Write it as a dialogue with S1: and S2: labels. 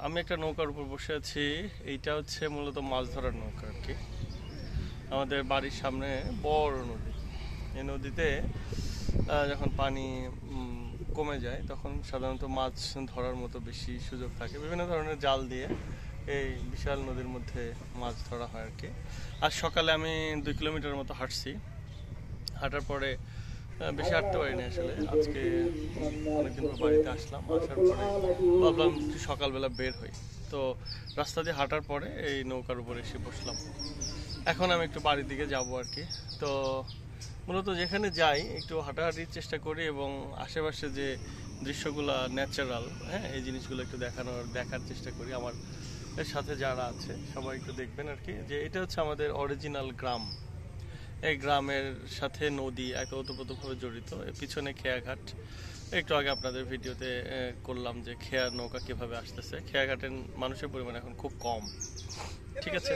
S1: আমি একটা নৌকার উপর বসে আছি। এইটা হচ্ছে মূলত মাছ ধরার নৌকা আর কি। আমাদের বাড়ির সামনে বড় নদী। এই নদীতে যখন পানি কমে যায় তখন সাধারণত মাছ ধরার মতো বেশি সুযোগ থাকে। বিভিন্ন ধরনের জাল দিয়ে এই বিশাল নদীর মধ্যে মাছ ধরা হয় আর কি। আজ সকালে আমি 2 কিলোমিটার মতো হাঁটছি। হাঁটার পরে বেশি হাঁটতে পারিনি আসলে। আজকে অনেকদিন পর বাড়িতে আসলাম। আসার পরে ভাবলাম একটু সকালবেলা বের হই। তো রাস্তা দিয়ে হাঁটার পরে এই নৌকার উপরে এসে বসলাম। এখন আমি একটু বাড়ির দিকে যাবো আর কি। তো মূলত যেখানে যাই একটু হাঁটাহাঁটির চেষ্টা করি এবং আশেপাশে যে দৃশ্যগুলো ন্যাচারাল, হ্যাঁ, এই জিনিসগুলো একটু দেখার চেষ্টা করি। আমার এর সাথে যারা আছে সবাই একটু দেখবেন আর কি, যে এটা হচ্ছে আমাদের অরিজিনাল গ্রাম। এই গ্রামের সাথে নদী এক ওতপ্রোতভাবে জড়িত। এর পিছনে খেয়াঘাট। একটু আগে আপনাদের ভিডিওতে করলাম যে খেয়ার নৌকা কিভাবে আসতেছে। খেয়াঘাটের মানুষের পরিমাণ এখন খুব কম। ঠিক আছে।